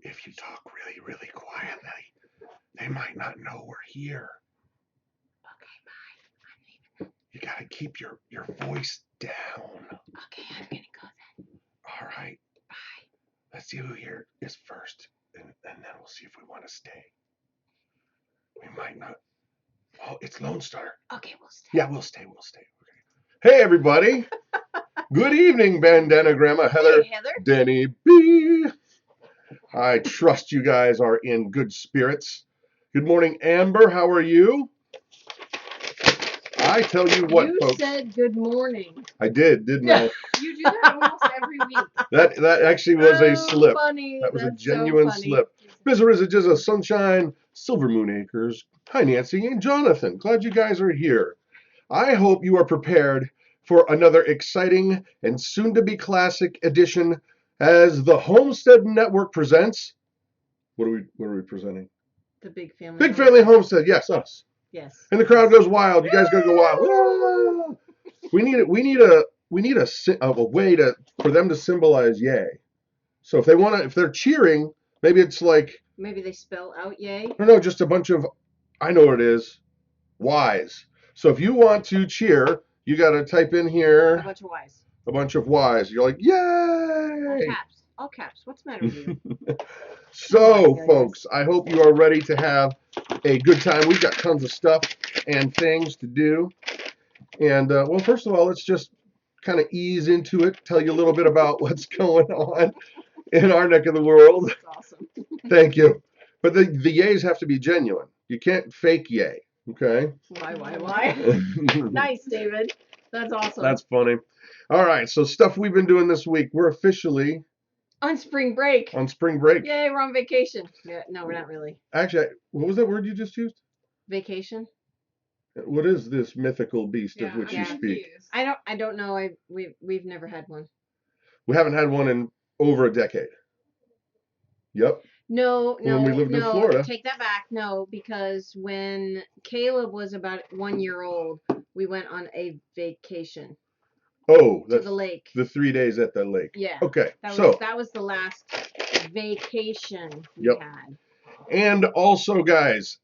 if you talk really, really quietly, they might not know we're here. Okay, bye. I'm leaving. You gotta keep your voice down. Okay, I'm gonna go then. All right. Bye. Let's see who here is first, and then we'll see if we want to stay. We might not. Oh, it's Lone Star. Okay, we'll stay. Yeah, we'll stay. Okay. Hey, everybody. Good evening, Bandana Grandma Heather. Hey, Heather. Denny B. I trust you guys are in good spirits. Good morning, Amber. How are you? I tell you what, folks. You said good morning. I did, didn't I? You do that almost every week. That actually was a slip. Funny. That was That's a genuine so slip. Bizarrizages of Sunshine, Silver Moon Acres. Hi, Nancy and Jonathan. Glad you guys are here. I hope you are prepared for another exciting and soon-to-be classic edition as the Homestead Network presents. What are we presenting? The Big Family. Big Family Homestead. Yes, us. Yes. And the crowd goes wild. You guys gotta go wild. We need a way for them to symbolize yay. So if they're cheering, maybe it's like, maybe they spell out yay. No, just a bunch of, I know what it is, Y's. So if you want to cheer, you got to type in here a bunch of Y's. A bunch of Y's. You're like, yay! All caps. What's the matter with you? So, folks, I hope you are ready to have a good time. We've got tons of stuff and things to do. And, well, first of all, let's just kind of ease into it, tell you a little bit about what's going on in our neck of the world. That's awesome. Thank you. But the yays have to be genuine. You can't fake yay, okay? Why? Nice, David. That's awesome. That's funny. All right, so stuff we've been doing this week. We're officially on spring break. On spring break. Yay, we're on vacation. Yeah, no, we're not really. Actually, what was that word you just used? Vacation. What is this mythical beast of which you speak? I don't know. We've never had one. We haven't had one in over a decade. Yep. No, when we lived in Florida. Take that back. No, because when Caleb was about 1 year old, we went on a vacation. Oh, to the lake. The 3 days at the lake. Yeah. Okay. That was the last vacation we had. And also, guys,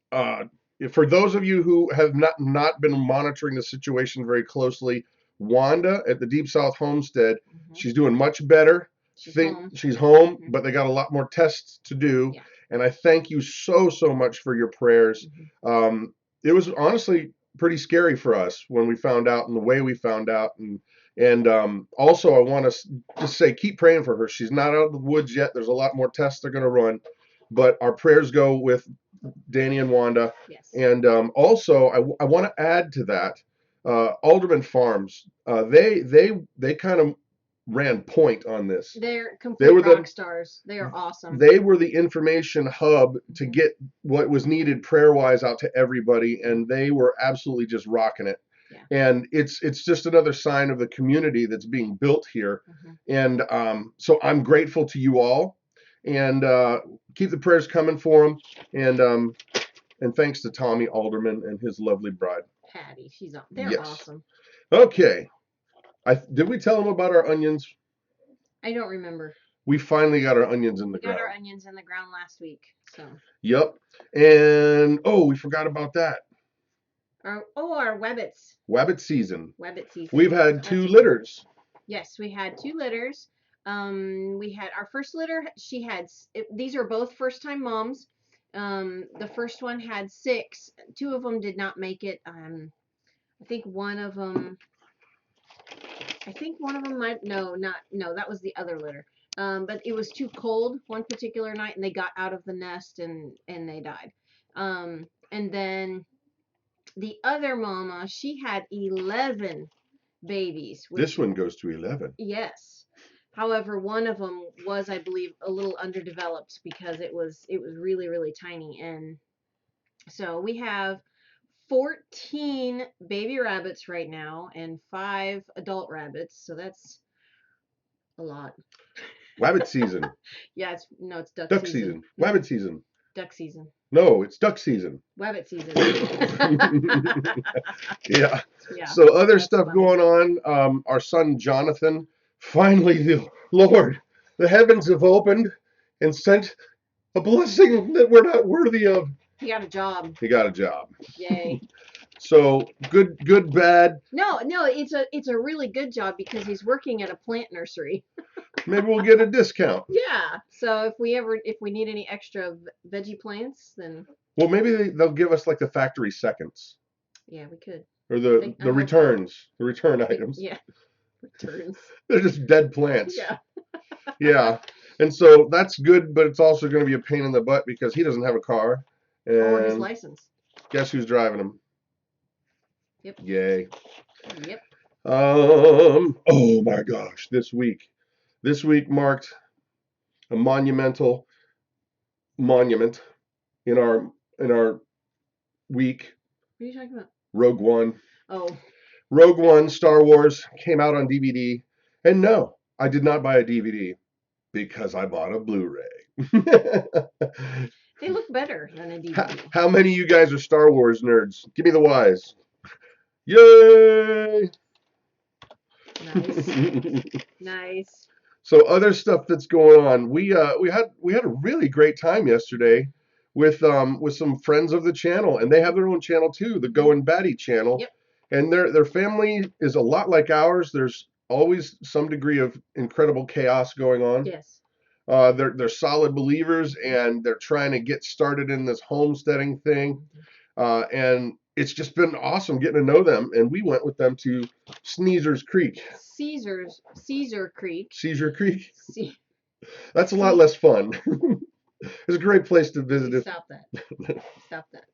for those of you who have not been monitoring the situation very closely, Wanda at the Deep South Homestead, she's doing much better. She's home, but they got a lot more tests to do. Yeah. And I thank you so much for your prayers. It was honestly pretty scary for us when we found out and the way we found out. And also, I want to just say, keep praying for her. She's not out of the woods yet. There's a lot more tests they're going to run. But our prayers go with Danny and Wanda. Yes. And also, I want to add to that, Alderman Farms, they kind of ran point on this. They're complete rock stars. They are awesome. They were the information hub to get what was needed prayer-wise out to everybody, and they were absolutely just rocking it. Yeah. And it's just another sign of the community that's being built here. And so I'm grateful to you all, and keep the prayers coming for them. And thanks to Tommy Alderman and his lovely bride. Patty, they're awesome. Okay. Did we tell them about our onions? I don't remember. We finally got our onions in the ground. We got our onions in the ground last week. So. Yep. And we forgot about that. Our Webbits. Webbit season. Webbit season. We've had 2 litters. Yes, we had 2 litters. We had our first litter. These are both first-time moms. The first one had 6. 2 of them did not make it. I think one of them might. No, that was the other litter. But it was too cold one particular night, and they got out of the nest and they died. And then the other mama, she had 11 babies. This one goes to 11. Yes. However, one of them was, I believe, a little underdeveloped because it was really, really tiny. And so we have 14 baby rabbits right now and 5 adult rabbits. So that's a lot. Rabbit season. Yeah, it's duck season. Rabbit season. Duck season. No, it's duck season. Rabbit season. Yeah. So other stuff going on. Our son Jonathan, finally, the Lord, the heavens have opened and sent A blessing that we're not worthy of. He got a job. He got a job. Yay. So good, bad. No, it's a really good job because he's working at a plant nursery. Maybe we'll get a discount. Yeah. So if we need any extra veggie plants, then. Well, maybe they'll give us like the factory seconds. Yeah, we could. Or the returns, the return items. Yeah. Returns. They're just dead plants. Yeah. Yeah. And so that's good, but it's also going to be a pain in the butt because he doesn't have a car. And or his license. Guess who's driving him? Yep. Yay. Yep. Oh my gosh, this week marked a monumental monument in our week. What are you talking about? Rogue One. Oh. Rogue One, Star Wars, came out on DVD. And no, I did not buy a DVD because I bought a Blu-ray. They look better than a DVD. How many of you guys are Star Wars nerds? Give me the Y's. Yay! Nice. Nice. So other stuff that's going on. We had a really great time yesterday with some friends of the channel, and they have their own channel too, the Go and Batty channel. Yep. And their family is a lot like ours. There's always some degree of incredible chaos going on. Yes. They're solid believers, and they're trying to get started in this homesteading thing. And it's just been awesome getting to know them. And we went with them to Caesar Creek. Caesar Creek. Caesar Creek. That's a lot less fun. It's a great place to visit. Stop that. Stop that.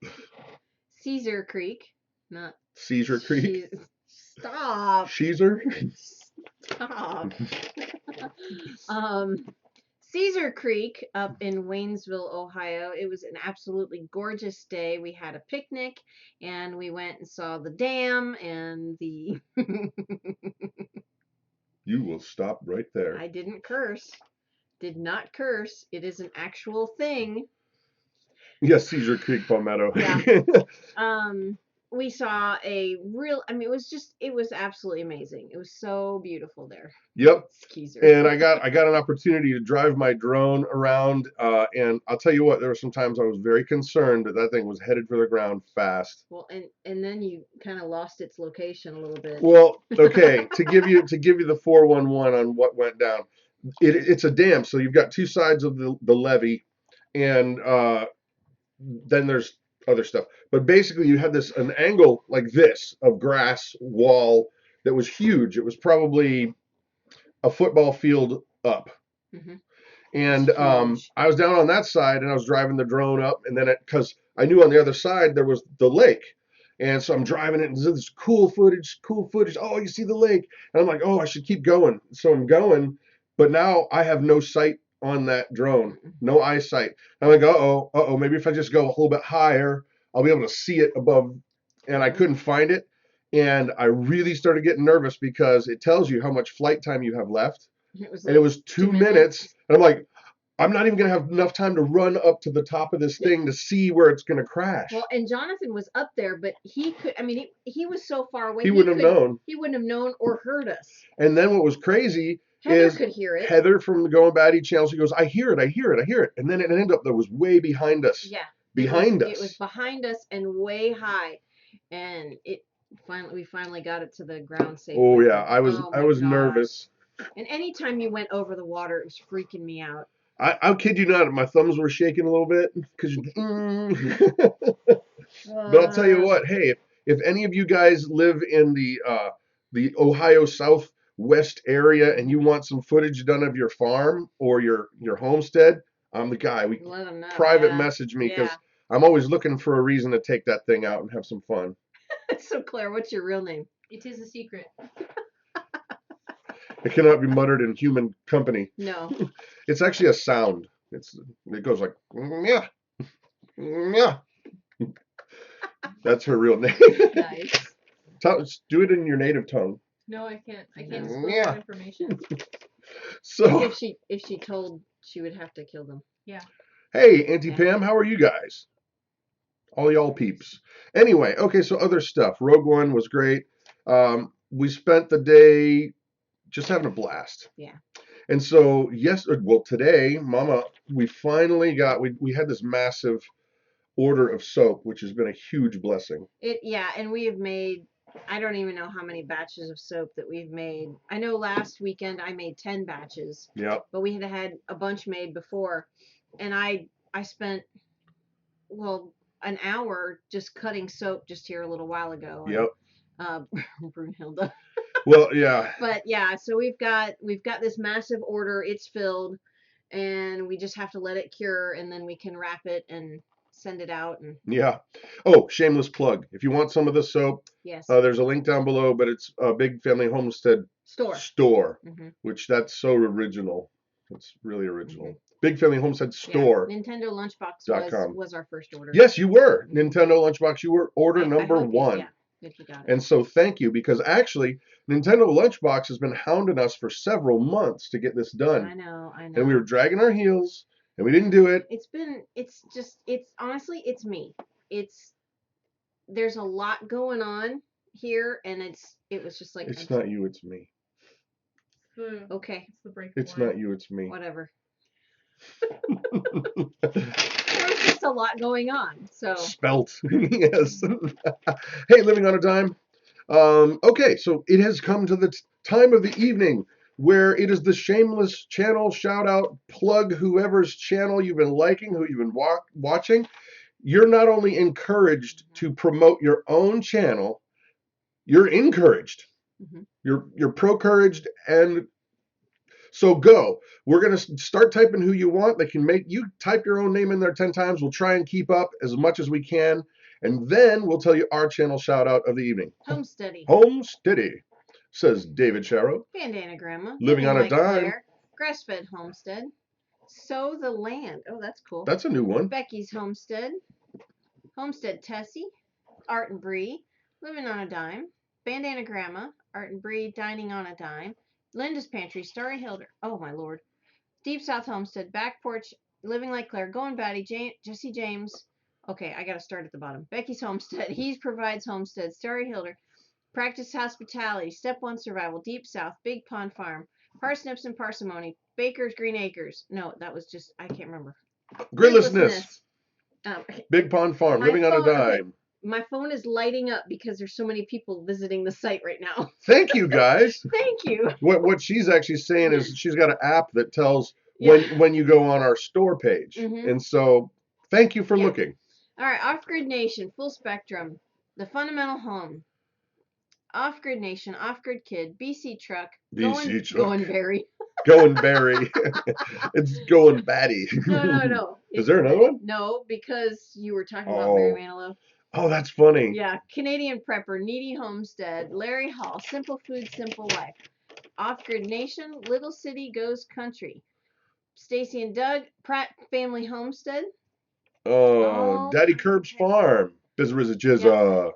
Caesar Creek, not Caesar Creek. Stop. Caesar. Stop. Caesar Creek up in Waynesville, Ohio. It was an absolutely gorgeous day. We had a picnic and we went and saw the dam and the... You will stop right there. I didn't curse. Did not curse. It is an actual thing. Yes, Caesar Creek Palmetto. Yeah. We saw it was absolutely amazing. It was so beautiful there. Yep. Caesar. And I got an opportunity to drive my drone around, and I'll tell you what, there were some times I was very concerned that thing was headed for the ground fast. Well, and then you kind of lost its location a little bit. Well, okay, to give you the 411 on what went down. It's a dam, so you've got two sides of the levee, and then there's other stuff. But basically you had an angle like this of grass wall that was huge. It was probably a football field up. Mm-hmm. And I was down on that side and I was driving the drone up, and then because I knew on the other side there was the lake. And so I'm driving it and there's this cool footage. Oh, you see the lake. And I'm like, oh, I should keep going. So I'm going, but now I have no sight on that drone, no eyesight. I'm like, uh-oh, maybe if I just go a little bit higher, I'll be able to see it above. And I couldn't find it. And I really started getting nervous because it tells you how much flight time you have left. It was 2 minutes. And I'm like, I'm not even going to have enough time to run up to the top of this thing to see where it's going to crash. Well, and Jonathan was up there, but he was so far away. He wouldn't have known. He wouldn't have known or heard us. And then what was crazy Heather could hear it. Heather from the Go and Batty channel, she goes, I hear it. And then it ended up that was way behind us. Yeah. Behind us. It was behind us and way high. And we finally got it to the ground safely. Oh yeah, I was nervous. And anytime you went over the water, it was freaking me out. I'll kid you not, my thumbs were shaking a little bit because But I'll tell you what, hey, if any of you guys live in the Ohio Southwest area and you want some footage done of your farm or your homestead, I'm the guy. Let them know. Private message me because I'm always looking for a reason to take that thing out and have some fun. So Claire, what's your real name? It is a secret. It cannot be muttered in human company. No. It's actually a sound. It goes like, yeah, yeah. That's her real name. Nice. Do it in your native tongue. No, I can't. I can't disclose that information. So if she told, she would have to kill them. Yeah. Hey, Auntie Pam, how are you guys? All y'all peeps. Anyway, okay, so other stuff. Rogue One was great. We spent the day just having a blast. Yeah. And so, today, Mama, we finally got, we had this massive order of soap, which has been a huge blessing. And we have made, I don't even know how many batches of soap that we've made. I know last weekend I made 10 batches. Yep. But we had a bunch made before. And I spent, an hour just cutting soap just here a little while ago. Yep. Brunhilde. Well, yeah. But yeah, so we've got this massive order. It's filled, and we just have to let it cure, and then we can wrap it and send it out. And yeah. Oh, shameless plug. If you want some of the soap, yes, there's a link down below, but it's a Big Family Homestead store, which that's so original. It's really original. Big Family Homestead store. Yeah. Nintendo Lunchbox was our first order. Yes, you were. Nintendo Lunchbox, you were order number one. If you got it. And so thank you, because actually Nintendo Lunchbox has been hounding us for several months to get this done. I know. And we were dragging our heels and we didn't do it. It's honestly, it's me. There's a lot going on here, and it was just like, it's not you, it's me. Okay. It's the break. It's not you, it's me. Whatever. There's just a lot going on. So spelt. Yes. Hey, living on a dime. Okay, so it has come to the time of the evening where it is the shameless channel shout out, plug whoever's channel you've been liking, who you've been watching. You're not only encouraged to promote your own channel, you're encouraged. You're pro-couraged, and so go. We're going to start typing who you want. They can make you type your own name in there 10 times. We'll try and keep up as much as we can. And then we'll tell you our channel shout out of the evening. Homesteady, says David Sharrow. Bandana Grandma. Living on a dime. Grass-fed Homestead. Sow the Land. Oh, that's cool. That's a new one. Becky's Homestead. Homestead Tessie. Art and Bree. Living on a Dime. Bandana Grandma. Art and Bree. Dining on a Dime. Linda's Pantry, Starry Hilder. Oh, my Lord. Deep South Homestead, Back Porch, Living Like Claire, Going Batty, Jesse James. Okay, I got to start at the bottom. Becky's Homestead, He Provides Homestead, Starry Hilder, Practice Hospitality, Step 1 Survival, Deep South, Big Pond Farm, Parsnips and Parsimony, Baker's Green Acres. No, that was just, I can't remember. Gridlessness. Big Pond Farm, Living on a Dime. Okay. My phone is lighting up because there's so many people visiting the site right now. Thank you, guys. Thank you. What she's actually saying is she's got an app that tells when you go on our store page. And so thank you for looking. All right, Off-Grid Nation, Full Spectrum, The Fundamental Home, Off-Grid Nation, Off-Grid Kid, BC Truck, Going Berry. Going Berry. It's Going Batty. No. Is there another one? No, because you were talking about Mary Manilow. Oh, that's funny. Yeah. Canadian Prepper, Needy Homestead, Larry Hall, Simple Food, Simple Life, Off-Grid Nation, Little City Goes Country, Stacy and Doug, Pratt Family Homestead. Daddy Curb's Farm, Bizarrizza Jizza.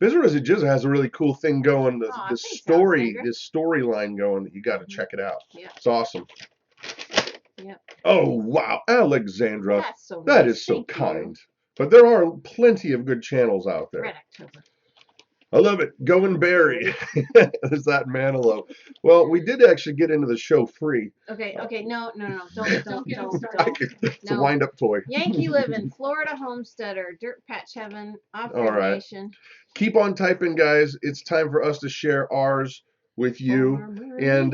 Bizarrizza Jizza has a really cool thing going. This storyline going that you got to check it out. Yeah. It's awesome. Yep. Oh, wow. Alexandra. That's so nice. That is so kind. But there are plenty of good channels out there. Red October. I love it. Going Berry. There's that Manilow. Well, we did actually get into the show free. Okay. No. Don't. It's a wind-up toy. Yankee Living, Florida Homesteader, Dirt Patch Heaven, Off-Grid Nation. Keep on typing, guys. It's time for us to share ours with you. And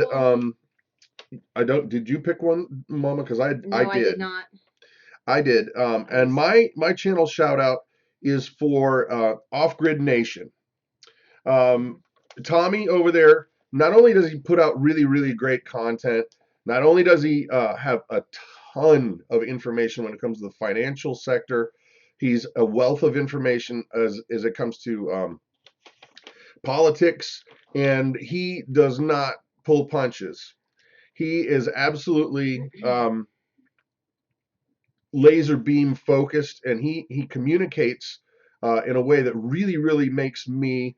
did you pick one, Mama? Because I did. I did not. I did. And my channel shout out is for Off-Grid Nation. Tommy over there, not only does he put out really, really great content, not only does he have a ton of information when it comes to the financial sector, he's a wealth of information as it comes to politics, and he does not pull punches. He is absolutely laser beam focused, and he communicates in a way that really, really makes me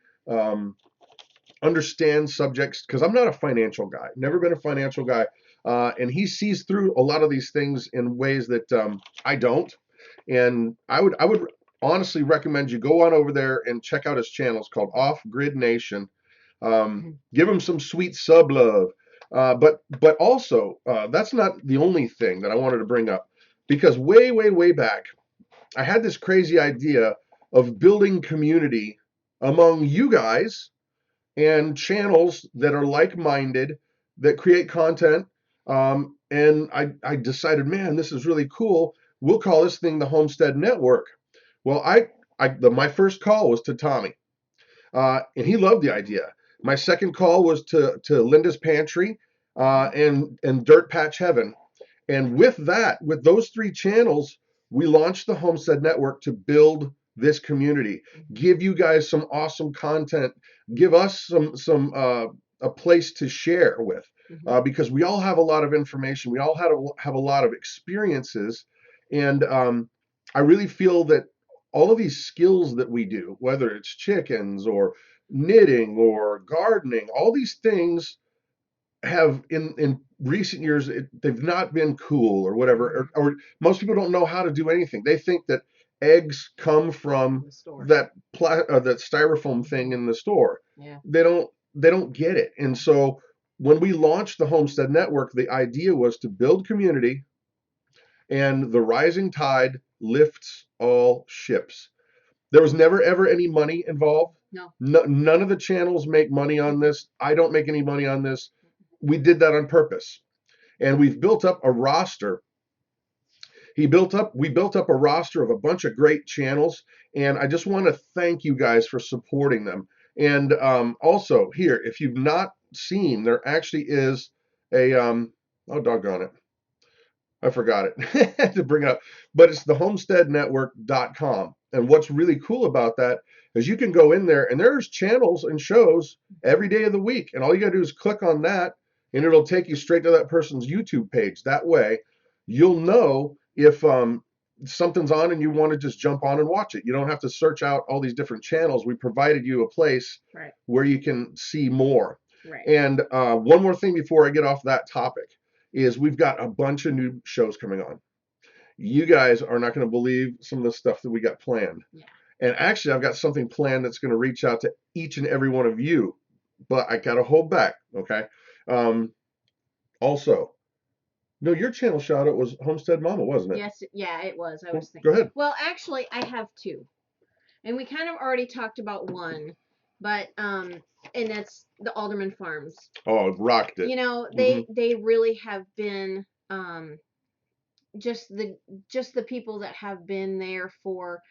understand subjects, because I'm not a financial guy, never been a financial guy, and he sees through a lot of these things in ways that I don't. And I would honestly recommend you go on over there and check out his channel. It's called Off-Grid Nation. Give him some sweet sub love. But also, that's not the only thing that I wanted to bring up, because way back, I had this crazy idea of building community among you guys and channels that are like-minded, that create content. And I decided, man, this is really cool. We'll call this thing the Homestead Network. Well, my first call was to Tommy, and he loved the idea. My second call was to Linda's Pantry, and Dirt Patch Heaven. And with those three channels, we launched the Homestead Network to build this community, give you guys some awesome content, give us some a place to share with, because we all have a lot of information, we all have a lot of experiences, and I really feel that all of these skills that we do, whether it's chickens or knitting or gardening, all these things have in recent years, they've not been cool or whatever, or most people don't know how to do anything. They think that eggs come from that that styrofoam thing in the store. Yeah. They don't get it. And so when we launched the Homestead Network, the idea was to build community, and the rising tide lifts all ships. There was never ever any money involved. No. None of the channels make money on this. I don't make any money on this. We did that on purpose, and we've built up a roster. We built up a roster of a bunch of great channels, and I just want to thank you guys for supporting them. And also here, if you've not seen, there actually is a oh, doggone it, I forgot it to bring it up, but it's the homesteadnetwork.com. And what's really cool about that is you can go in there, and there's channels and shows every day of the week, and all you got to do is click on that, and it'll take you straight to that person's YouTube page. That way, you'll know if something's on and you want to just jump on and watch it. You don't have to search out all these different channels. We provided you a place where you can see more. Right. And one more thing before I get off that topic is we've got a bunch of new shows coming on. You guys are not going to believe some of the stuff that we got planned. Yeah. And actually, I've got something planned that's going to reach out to each and every one of you, but I got to hold back, okay? Also, no, your channel shout out was Homestead Mama, wasn't it? Yes, yeah, it was. I was thinking. Go ahead. Well, actually, I have two, and we kind of already talked about one, but and that's the Alderman Farms. Oh, it rocked it. You know, they really have been just the people that have been there for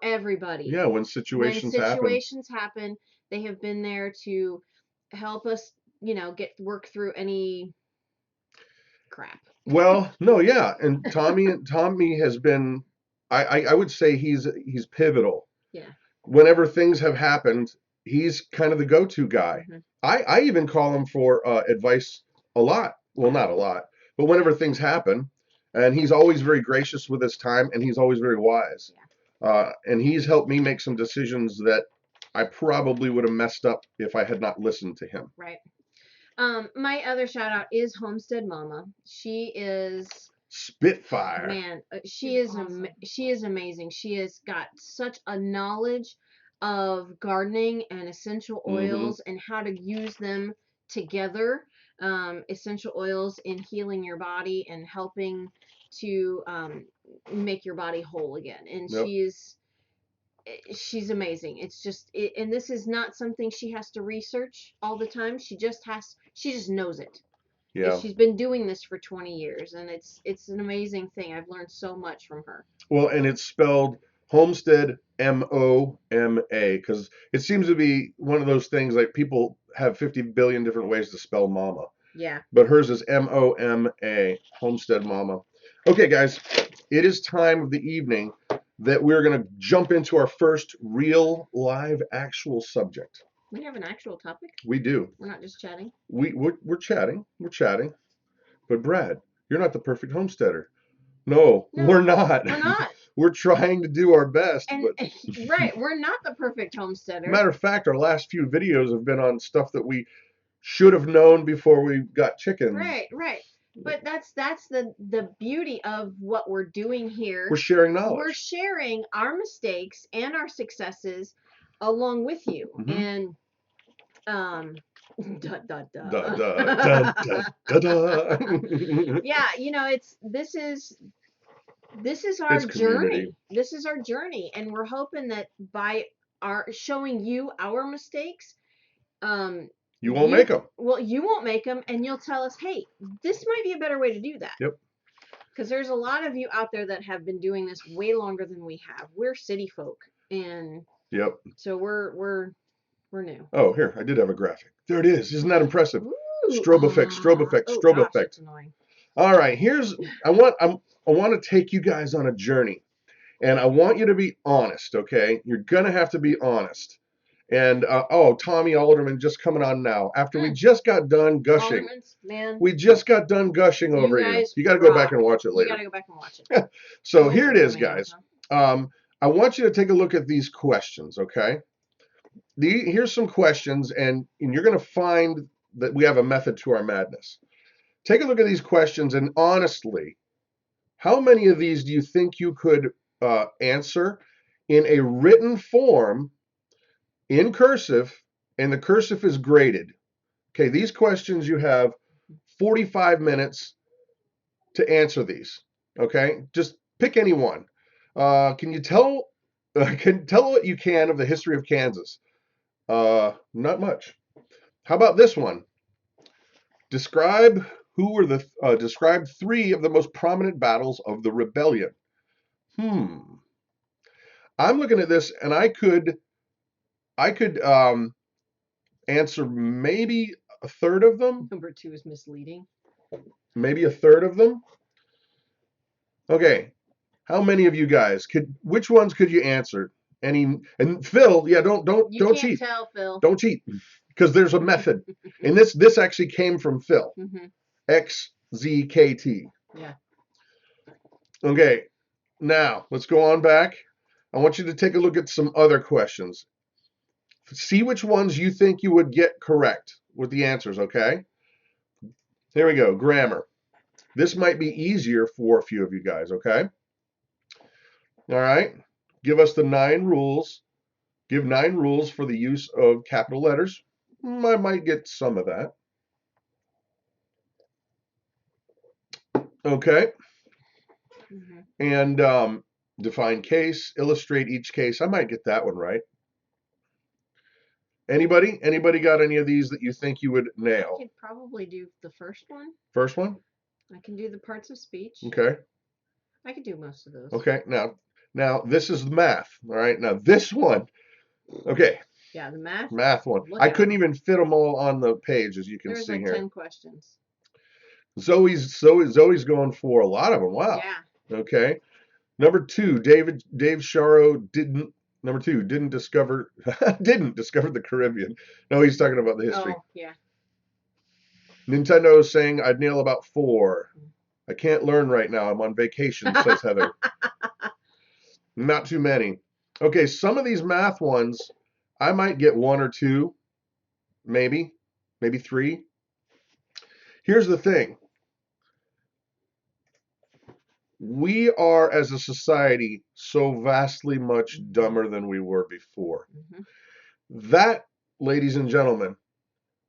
everybody. Yeah, when situations happen, they have been there to help us, work through any crap. Well, no, yeah, and Tommy has been, I would say he's pivotal. Yeah. Whenever things have happened, he's kind of the go-to guy. I even call him for advice a lot. Well, not a lot, but whenever things happen, and he's always very gracious with his time, and he's always very wise. Yeah. And he's helped me make some decisions that I probably would have messed up if I had not listened to him. Right. My other shout out is Homestead Mama. She is Spitfire. Man, she is awesome. She is amazing. She has got such a knowledge of gardening and essential oils and how to use them together. Essential oils in healing your body and helping to make your body whole again. And she's amazing. It's just, and this is not something she has to research all the time. She just knows it. Yeah. She's been doing this for 20 years, and it's an amazing thing. I've learned so much from her. Well, and it's spelled Homestead, MOMA, because it seems to be one of those things like people have 50 billion different ways to spell mama. Yeah. But hers is MOMA, Homestead Mama. Okay, guys, it is time of the evening that we're going to jump into our first real, live, actual subject. We have an actual topic? We do. We're not just chatting? We're chatting. We're chatting. But Brad, you're not the perfect homesteader. No, we're not. We're not. We're trying to do our best. And, but right, we're not the perfect homesteader. Matter of fact, our last few videos have been on stuff that we should have known before we got chickens. Right. But that's the beauty of what we're doing here. We're sharing knowledge. We're sharing our mistakes and our successes along with you. And Dun, dun, dun. Dun, dun, dun, dun, dun. Yeah, this is our It's community. journey. This is our journey, and we're hoping that by our showing you our mistakes, You won't make them. Well, you won't make them, and you'll tell us, hey, this might be a better way to do that. Yep. Because there's a lot of you out there that have been doing this way longer than we have. We're city folk, and Yep. so we're new. Oh, here, I did have a graphic. There it is. Isn't that impressive? Ooh, Strobe effect, strobe effect, oh strobe gosh, effect. that's annoying. All right, I want to take you guys on a journey, and I want you to be honest, okay? You're gonna have to be honest. And Tommy Alderman just coming on now. After we just got done gushing, Aldermans, man, we just got done gushing over you. guys You got to go rock. back and watch it You later. gotta go back and watch it. So Oh, here it is, man, guys. huh? I want you to take a look at these questions, okay? Here's some questions, and you're going to find that we have a method to our madness. Take a look at these questions, and honestly, how many of these do you think you could answer in a written form in cursive, and the cursive is graded? Okay, these questions you have 45 minutes to answer these. Okay, just pick any one. Can you tell what you can of the history of Kansas? Not much. How about this one? Describe describe 3 of the most prominent battles of the rebellion. I'm looking at this, and I could answer maybe a third of them. Number 2 is misleading. Maybe a third of them. Okay, how many of you guys which ones could you answer? And Phil, yeah, don't You can't cheat. tell, Phil. Don't cheat, because there's a method. And this actually came from Phil. XZKT. Yeah. Okay, now let's go on back. I want you to take a look at some other questions. See which ones you think you would get correct with the answers, okay? Here we go, grammar. This might be easier for a few of you guys, okay? All right, give us the 9 rules. Give 9 rules for the use of capital letters. I might get some of that. Okay. And define case, illustrate each case. I might get that one right. Anybody got any of these that you think you would nail? I could probably do the first one. First one? I can do the parts of speech. Okay. I could do most of those. Okay. Now this is the math. All right. Now this one. Okay. Yeah, the math. Math one. I couldn't even fit them all on the page, as you can see like here. 10 questions. Zoe's going for a lot of them. Wow. Yeah. Okay. Number 2, Dave Sharo didn't discover the Caribbean. No, he's talking about the history. Oh, yeah. Nintendo is saying I'd nail about 4. I can't learn right now. I'm on vacation, says Heather. Not too many. Okay, some of these math ones, I might get 1 or 2, maybe 3. Here's the thing. We are, as a society, so vastly much dumber than we were before. That, ladies and gentlemen,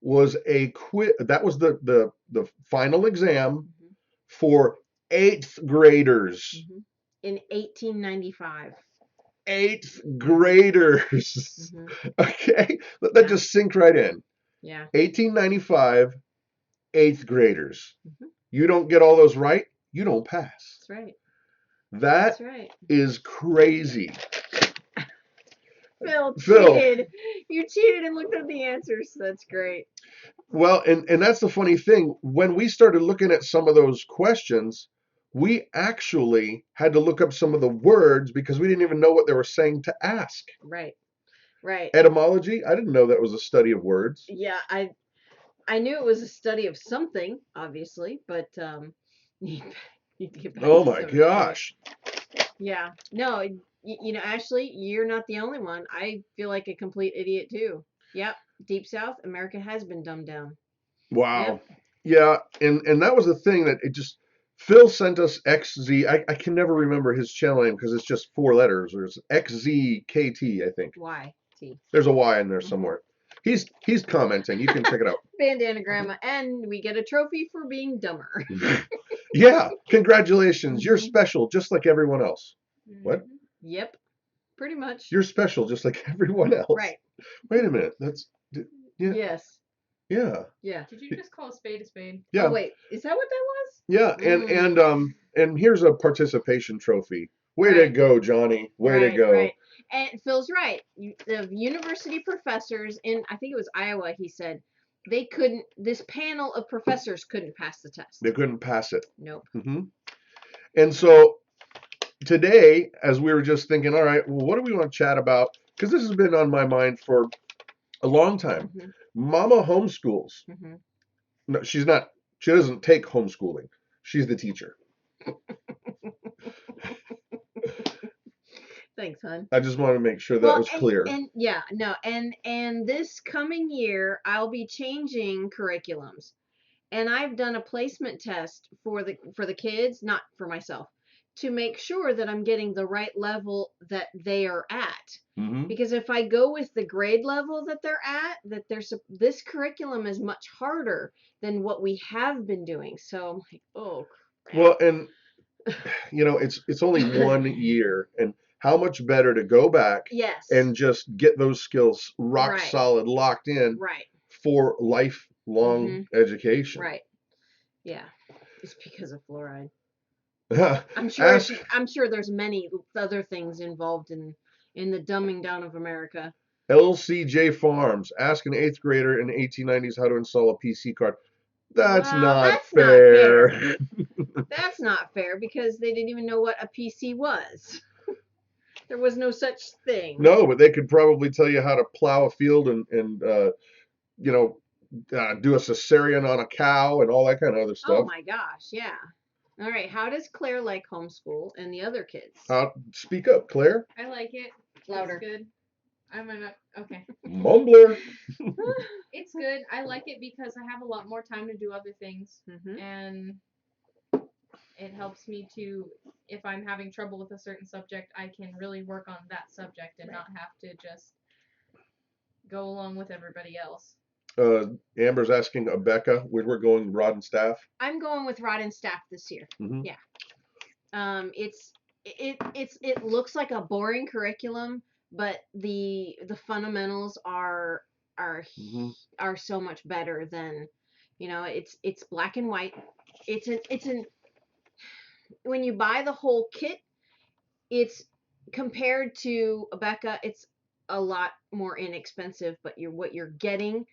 was a quiz. That was the final exam for 8th graders. In 1895. 8th graders. Okay, let that just sink right in. Yeah. 1895, 8th graders. You don't get all those right, you don't pass. That's right. That's right. Is crazy. Phil cheated. You cheated and looked up the answers. That's great. Well, and that's the funny thing. When we started looking at some of those questions, we actually had to look up some of the words because we didn't even know what they were saying to ask. Right. Right. Etymology, I didn't know that was a study of words. Yeah, I knew it was a study of something, obviously, but need to get back oh to my gosh. Yeah. No, Ashley, you're not the only one. I feel like a complete idiot too. Yep. Deep South, America has been dumbed down. Wow. Yep. Yeah, and that was the thing that it just Phil sent us XZ. I can never remember his channel name because it's just 4 letters. There's XZKT, I think. Y T. There's a Y in there somewhere. He's commenting. You can check it out. Bandana grandma, and we get a trophy for being dumber. Yeah, congratulations. You're special, just like everyone else. What? Yep, pretty much. You're special, just like everyone else. Right. Wait a minute. That's yeah. Yes. Yeah. Yeah. Did you just call a spade a spade? Yeah. Oh, wait, is that what that was? Yeah, and here's a participation trophy. Way to go, Johnny. Way to go. Right. And Phil's right. The university professors in, I think it was Iowa, he said, this panel of professors couldn't pass the test. They couldn't pass it. Nope. And so today, as we were just thinking, all right, well, what do we want to chat about? Because this has been on my mind for a long time. Mama homeschools. No, she doesn't take homeschooling. She's the teacher. Thanks, hon. I just want to make sure that was clear. And this coming year, I'll be changing curriculums. And I've done a placement test for the kids, not for myself, to make sure that I'm getting the right level that they are at. Because if I go with the grade level that they're at, this curriculum is much harder than what we have been doing. So I'm like, oh crap. Well, and it's only 1 year, and how much better to go back and just get those skills rock solid, locked in for lifelong education. Right. Yeah. It's because of fluoride. I'm sure there's many other things involved in the dumbing down of America. LCJ Farms, ask an 8th grader in the 1890s how to install a PC card. That's not fair. That's not fair because they didn't even know what a PC was. There was no such thing. No, but they could probably tell you how to plow a field and do a cesarean on a cow and all that kind of other stuff. Oh my gosh, yeah. All right, how does Claire like homeschool and the other kids? Speak up, Claire. I like it. Louder. It's good. I might not. Okay. Mumbler. It's good. I like it because I have a lot more time to do other things, and it helps me to, if I'm having trouble with a certain subject, I can really work on that subject and not have to just go along with everybody else. Amber's asking Becca where we're going, rod and staff. I'm going with rod and staff this year. Yeah. It looks like a boring curriculum, but the fundamentals are so much better than, it's black and white. When you buy the whole kit, it's compared to Becca, it's a lot more inexpensive, but what you're getting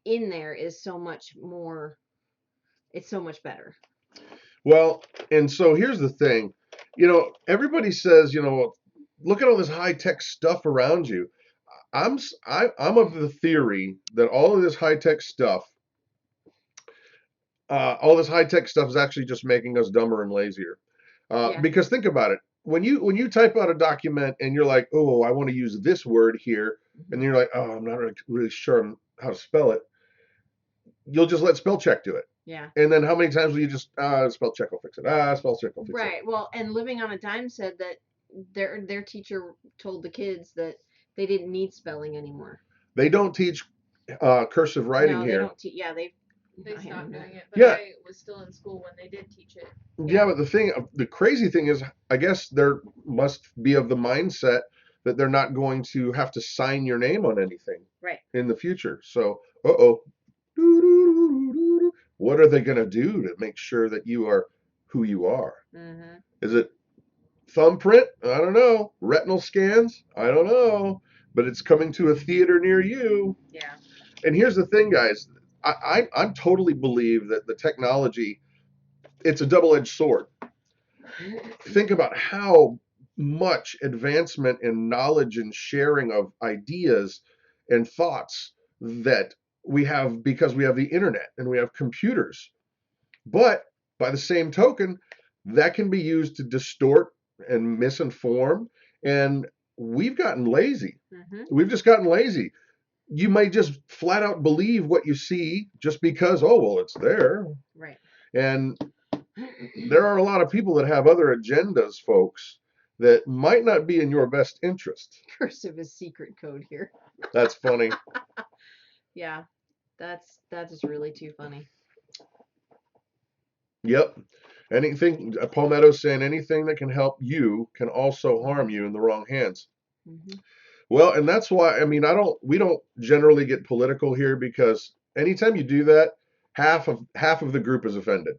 in there is so much more. It's so much better. Well, and so here's the thing, everybody says, look at all this high-tech stuff around you. I'm of the theory that all of this high-tech stuff is actually just making us dumber and lazier. Because think about it. When you type out a document and you're like, oh, I want to use this word here, and you're like, oh, I'm not really sure how to spell it, you'll just let spell check do it. Yeah. And then how many times will you just spell check will fix it? Spell check will fix it. Right. Well, and Living on a Dime said that their teacher told the kids that they didn't need spelling anymore. They don't teach cursive writing here. They don't teach. Yeah, they stopped doing it. But I was still in school when they did teach it. Yeah, but the crazy thing is, I guess there must be of the mindset that they're not going to have to sign your name on anything in the future. So, what are they going to do to make sure that you are who you are? Is it thumbprint? I don't know. Retinal scans? I don't know. But it's coming to a theater near you. Yeah. And here's the thing, guys. I totally believe that the technology, it's a double-edged sword. Think about how much advancement in knowledge and sharing of ideas and thoughts that we have because we have the internet and we have computers. But by the same token, that can be used to distort and misinform. And we've gotten lazy. We've just gotten lazy. You may just flat out believe what you see just because, oh, well, it's there. Right. And there are a lot of people that have other agendas, folks, that might not be in your best interest. Cursive is secret code here. That's funny. Yeah. That's just really too funny. Yep. Anything, Palmetto's saying anything that can help you can also harm you in the wrong hands. Mm-hmm. Well, and that's why, I mean, we don't generally get political here because anytime you do that, half of the group is offended.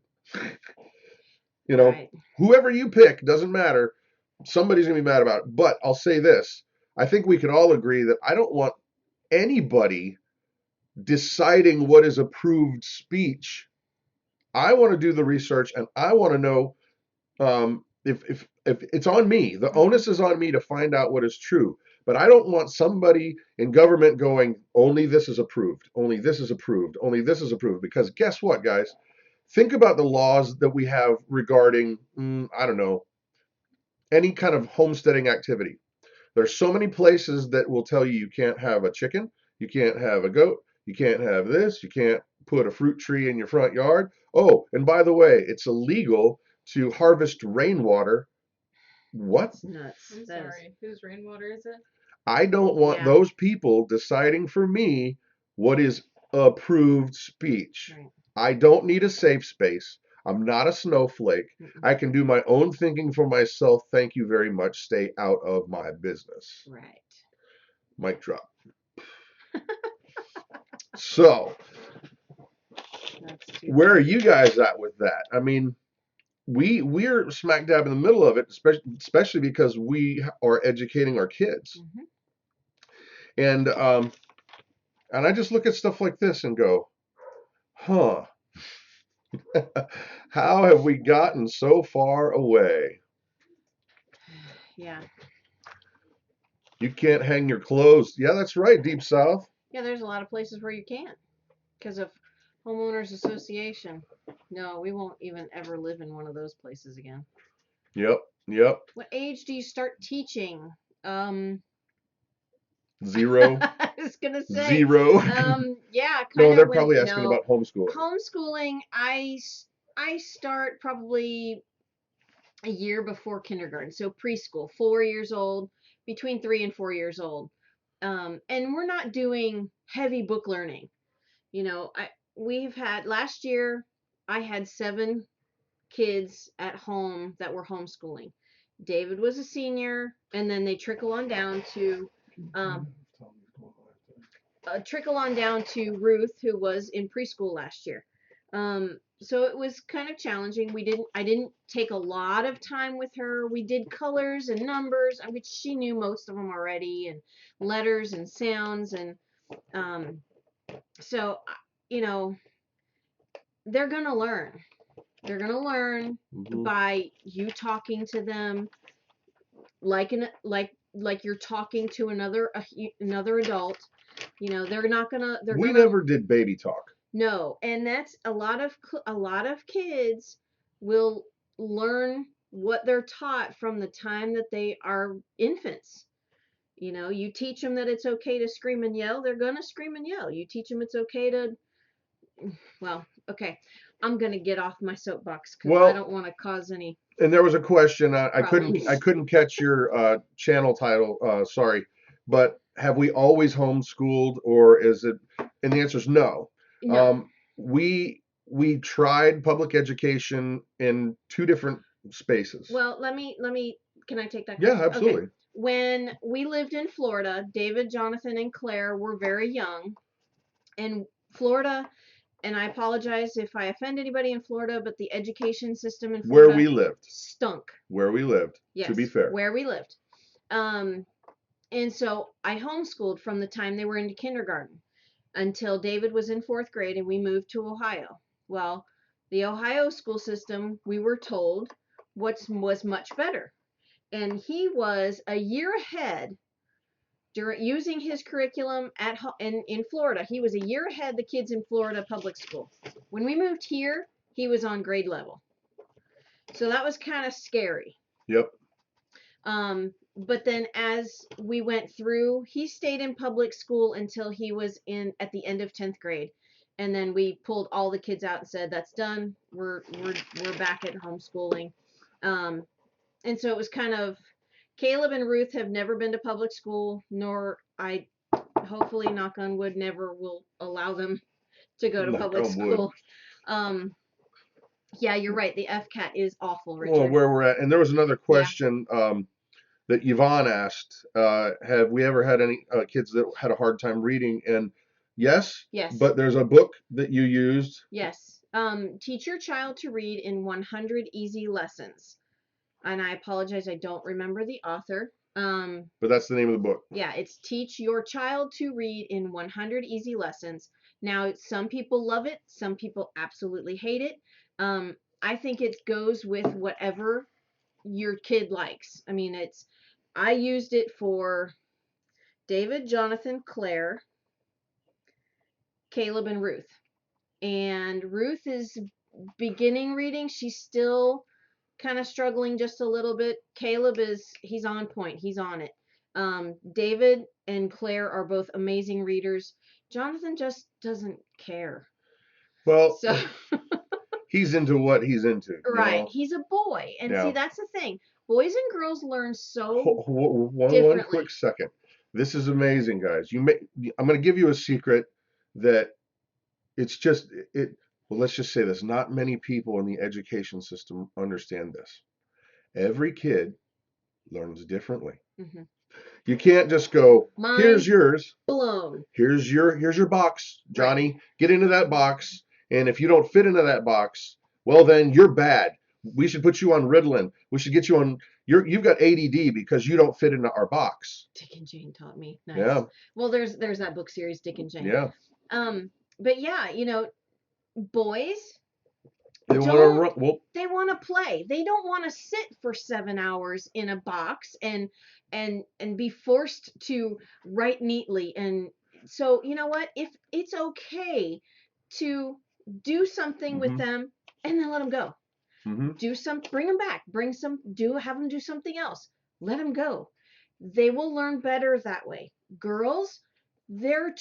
You know, Right. whoever you pick, doesn't matter. Somebody's gonna be mad about it. But I'll say this. I think we can all agree that I don't want anybody deciding what is approved speech. I want to do the research and I want to know if it's on me. The onus is on me to find out what is true. But I don't want somebody in government going, only this is approved, only this is approved, only this is approved. Because guess what, guys? Think about the laws that we have regarding, I don't know, any kind of homesteading activity. There's so many places that will tell you can't have a chicken, you can't have a goat, you can't have this, you can't put a fruit tree in your front yard. Oh, and by the way, it's illegal to harvest rainwater. What? That's nuts. I'm sorry. Whose rainwater is it? I don't want those people deciding for me what is approved speech. Right. I don't need a safe space. I'm not a snowflake. I can do my own thinking for myself. Thank you very much. Stay out of my business. Right. Mic drop. So, where are you guys at with that? I mean, we're smack dab in the middle of it, especially because we are educating our kids. And I just look at stuff like this and go, huh, how have we gotten so far away? Yeah. You can't hang your clothes. Yeah, that's right, Deep South. Yeah, there's a lot of places where you can't because of homeowners association. No, we won't even ever live in one of those places again. Yep. What age do you start teaching? 0. I was gonna say 0. Yeah, no, they're probably asking about homeschooling. Homeschooling, I start probably a year before kindergarten, so preschool, 4 years old, between 3 and 4 years old. And we're not doing heavy book learning. You know, we've had last year I had 7 kids at home that were homeschooling. David was a senior, and then they trickle on down to Ruth, who was in preschool last year. So it was kind of challenging. I didn't take a lot of time with her. We did colors and numbers, which she knew most of them already, and letters and sounds, and so you know, they're gonna learn. They're gonna learn by you talking to them like you're talking to another adult. You know, they're not gonna. We never did baby talk. No, and that's a lot of kids will learn what they're taught from the time that they are infants. You know, you teach them that it's okay to scream and yell, they're gonna scream and yell. You teach them it's okay to, well, okay, I'm gonna get off my soapbox because I don't want to cause any. And there was a question. I couldn't catch your channel title. Sorry, but have we always homeschooled, or is it? And the answer is no. No. We tried public education in 2 different spaces. Well, let me. Can I take that? Yeah, absolutely. Okay. When we lived in Florida, David, Jonathan, and Claire were very young, and Florida. And I apologize if I offend anybody in Florida, but the education system in Florida where we lived stunk. Where we lived, yes, to be fair. Where we lived. And so I homeschooled from the time they were into kindergarten until David was in 4th grade and we moved to Ohio. Well, the Ohio school system, we were told, was much better. And he was a year ahead using his curriculum in Florida. He was a year ahead the kids in Florida public school. When we moved here, he was on grade level. So that was kind of scary. Yep. But then as we went through, he stayed in public school until he was at the end of 10th grade. And then we pulled all the kids out and said, that's done. We're back at homeschooling. And so it was kind of, Caleb and Ruth have never been to public school, nor hopefully, knock on wood, never will allow them to go to Knock public on wood. school. Yeah, you're right. The FCAT is awful, Richard. Well, where we're at, and there was another question that Yvonne asked. Have we ever had any kids that had a hard time reading? And yes, but there's a book that you used. Yes. Teach your child to read in 100 easy lessons. And I apologize, I don't remember the author. But that's the name of the book. Yeah, it's Teach Your Child to Read in 100 Easy Lessons. Now, some people love it. Some people absolutely hate it. I think it goes with whatever your kid likes. I mean, I used it for David, Jonathan, Claire, Caleb, and Ruth. And Ruth is beginning reading. She's still kind of struggling just a little bit. Caleb he's on point. He's on it. David and Claire are both amazing readers. Jonathan just doesn't care. Well, so he's into what he's into. Right. He's a boy. And see, that's the thing. Boys and girls learn so differently. One quick second. This is amazing, guys. I'm going to give you a secret that it's just, well, let's just say this. Not many people in the education system understand this. Every kid learns differently. Mm-hmm. You can't just go, here's yours. Blown. Here's your box, Johnny. Right. Get into that box. And if you don't fit into that box, well, then you're bad. We should put you on Ritalin. We should get you on. You've got ADD because you don't fit into our box. Dick and Jane taught me. Nice. Yeah. Well, there's that book series, Dick and Jane. Yeah. But yeah, boys. They want to play. They don't want to sit for 7 hours in a box and be forced to write neatly. And so, you know what? If it's okay to do something mm-hmm. with them and then let them go. Mm-hmm. Bring them back. Have them do something else. Let them go. They will learn better that way. Girls, their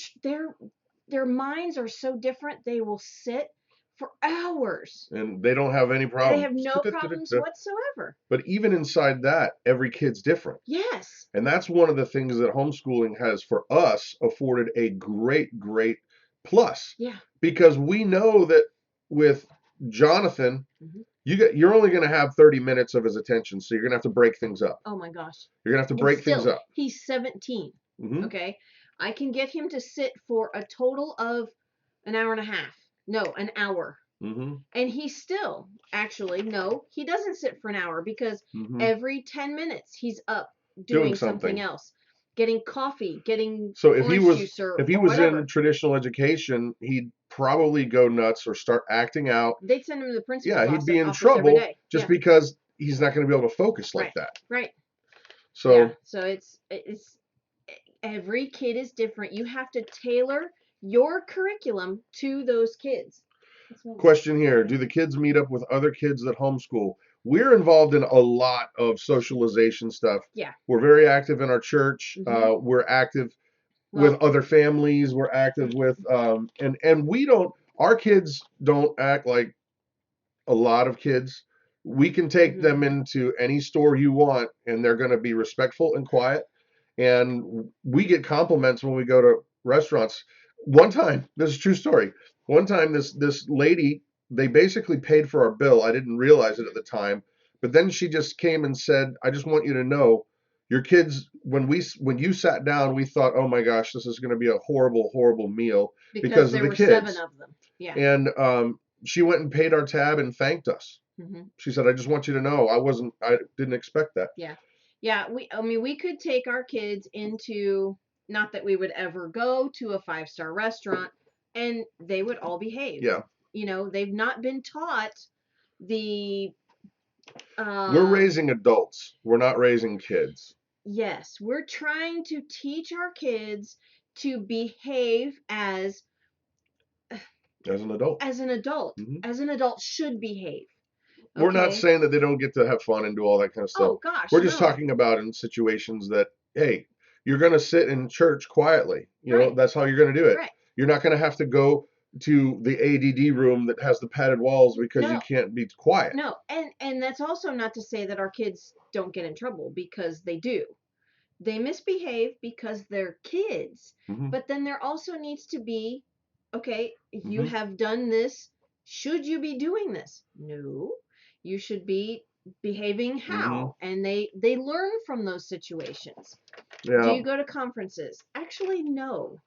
minds are so different. They will sit for hours. And they don't have any problems. They have no problems whatsoever. But even inside that, every kid's different. Yes. And that's one of the things that homeschooling has for us afforded a great, great plus. Yeah. Because we know that with Jonathan, mm-hmm. you're only going to have 30 minutes of his attention, so you're going to have to break things up. Oh my gosh. You're going to have to break things up. He's 17. Mm-hmm. Okay. I can get him to sit for a total of an hour and a half. No, an hour. Mm-hmm. And he still, he doesn't sit for an hour because mm-hmm. every 10 minutes he's up doing something else. Getting coffee, getting if he was in traditional education, he'd probably go nuts or start acting out. They'd send him to the principal's office. Yeah, he'd be in trouble just because he's not going to be able to focus like that. Right. So it's every kid is different. You have to tailor your curriculum to those kids. Question here. Do the kids meet up with other kids that homeschool? We're involved in a lot of socialization stuff. Yeah. We're very active in our church. Mm-hmm. We're active with other families. We're active with, and our kids don't act like a lot of kids. We can take mm-hmm. them into any store you want and they're going to be respectful and quiet. And we get compliments when we go to restaurants. One time, this is a true story. One time, this lady, they basically paid for our bill. I didn't realize it at the time, but then she just came and said, "I just want you to know, your kids. When you sat down, we thought, oh my gosh, this is going to be a horrible, horrible meal because of the kids." There were 7 of them. Yeah. And she went and paid our tab and thanked us. Mm-hmm. She said, "I just want you to know, I didn't expect that." Yeah. Yeah. We could take our kids into. Not that we would ever go to a 5-star restaurant and they would all behave. Yeah. They've not been taught the... we're raising adults. We're not raising kids. Yes. We're trying to teach our kids to behave as an adult. As an adult. Mm-hmm. As an adult should behave. Okay? We're not saying that they don't get to have fun and do all that kind of stuff. Oh, gosh. We're just talking about in situations that, hey, you're going to sit in church quietly. You know, that's how you're going to do it. Right. You're not going to have to go to the ADD room that has the padded walls because you can't be quiet. No, and that's also not to say that our kids don't get in trouble, because they do. they misbehave because they're kids. Mm-hmm. But then there also needs to be, okay, you Mm-hmm. have done this. Should you be doing this? No, you should be behaving how? And they learn from those situations. Do Yeah. you go to conferences? Actually, no.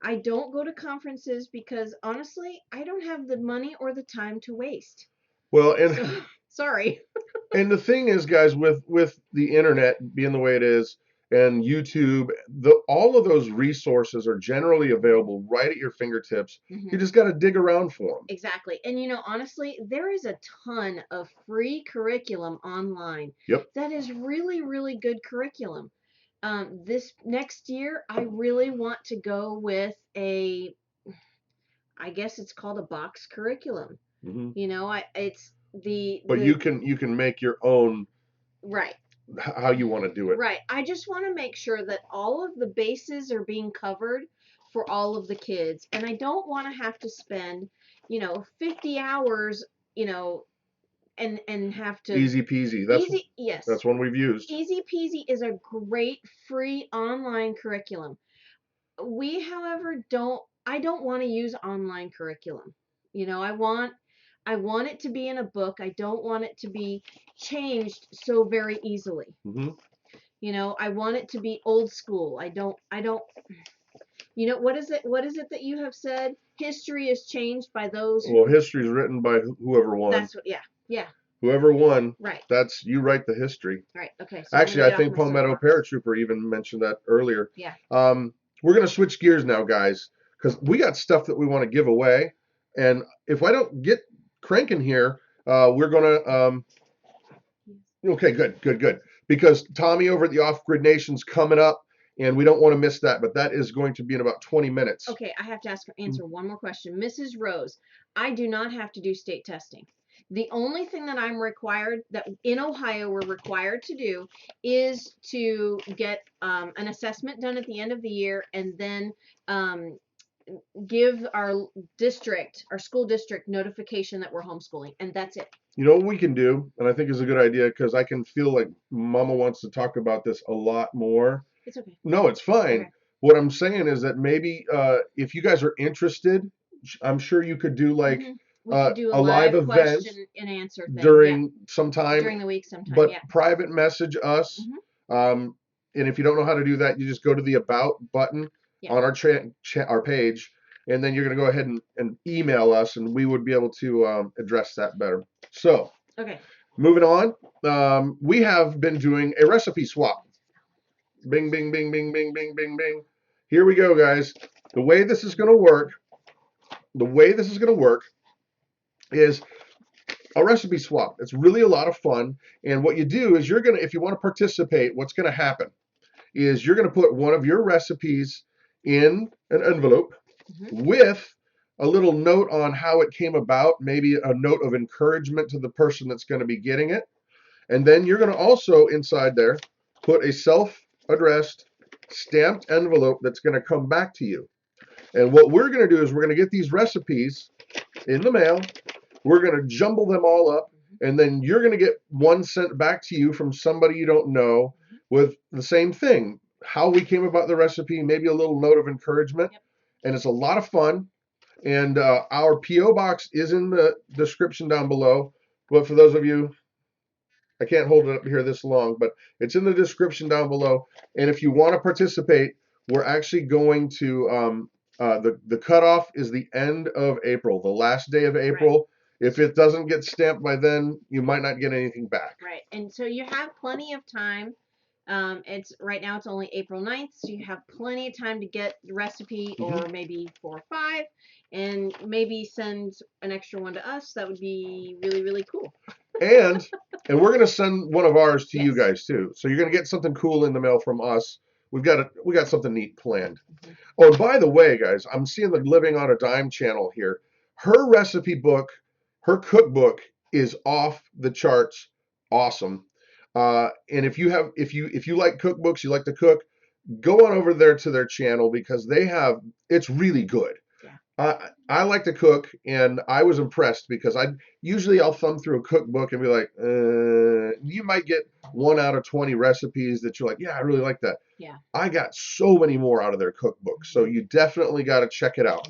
I don't go to conferences because honestly, I don't have the money or the time to waste. Well, and So, sorry. and the thing is, guys, with the internet being the way it is, and YouTube, all of those resources are generally available right at your fingertips. You just got to dig around for them. Exactly. And honestly, there is a ton of free curriculum online. Yep. That is really, really good curriculum. This next year, I really want to go with I guess it's called a box curriculum. It's But you can make your own, right, how you want to do it. right. I just want to make sure that all of the bases are being covered for all of the kids, and I don't want to have to spend 50 hours and have to Easy peasy. Yes, That's one we've used. Easy Peasy is a great free online curriculum. We, however, I don't want to use online curriculum. I want it to be in a book. I don't want it to be changed so very easily. I want it to be old school. I don't what is it that you have said? History is changed by those Well, history is written by whoever won. That's what, yeah. Whoever won, right. That's, you write the history. Right. Okay. So actually, I think Palmetto Paratrooper even mentioned that earlier. Yeah. We're gonna switch gears now, guys, because we got stuff that we want to give away, and if I don't get cranking here, we're gonna okay, good, because Tommy over at the Off Grid Nation's coming up, and we don't want to miss that, but that is going to be in about 20 minutes. Okay, I have to answer one more question. Mrs. Rose, I do not have to do state testing. The only thing that I'm required, that in Ohio we're required to do, is to get an assessment done at the end of the year, and then give our school district notification that we're homeschooling, and that's it. You know what we can do, and I think is a good idea, because I can feel like Mama wants to talk about this a lot more. It's okay. No, it's fine. Okay. What I'm saying is that maybe if you guys are interested, I'm sure you could do like we could do a live event question and answer thing during sometime during the week sometime. But private message us. And if you don't know how to do that, you just go to the About button on our page, and then you're going to go ahead and email us, and we would be able to address that better. So, okay. Moving on, we have been doing a recipe swap. Bing, bing, bing, bing, bing, bing, bing, bing. Here we go, guys. The way this is going to work is a recipe swap. It's really a lot of fun. And what you do is if you want to participate, what's going to happen is you're going to put one of your recipes in an envelope with a little note on how it came about, maybe a note of encouragement to the person that's going to be getting it. And then you're going to also, inside there, put a self-addressed stamped envelope that's going to come back to you. And what we're going to do is we're going to get these recipes in the mail. We're going to jumble them all up, and then you're going to get one sent back to you from somebody you don't know with the same thing, how we came about the recipe, maybe a little note of encouragement. And it's a lot of fun. And our P.O. box is in the description down below. But for those of you, I can't hold it up here this long, but it's in the description down below. And if you want to participate, we're actually going to, the cutoff is the end of April, the last day of April. Right. If it doesn't get stamped by then, you might not get anything back. Right. And so you have plenty of time. Right now it's only April 9th, so you have plenty of time to get the recipe, or maybe 4 or 5, and maybe send an extra one to us. That would be really, really cool. And we're going to send one of ours to you guys too. So you're going to get something cool in the mail from us. We got something neat planned. Oh, and by the way, guys, I'm seeing the Living on a Dime channel here. Her recipe book, her cookbook is off the charts awesome. And if you like cookbooks, you like to cook, go on over there to their channel, because it's really good. I like to cook, and I was impressed because I'll thumb through a cookbook and be like, you might get 1 out of 20 recipes that you're like, yeah, I really like that. Yeah. I got so many more out of their cookbook, so you definitely got to check it out.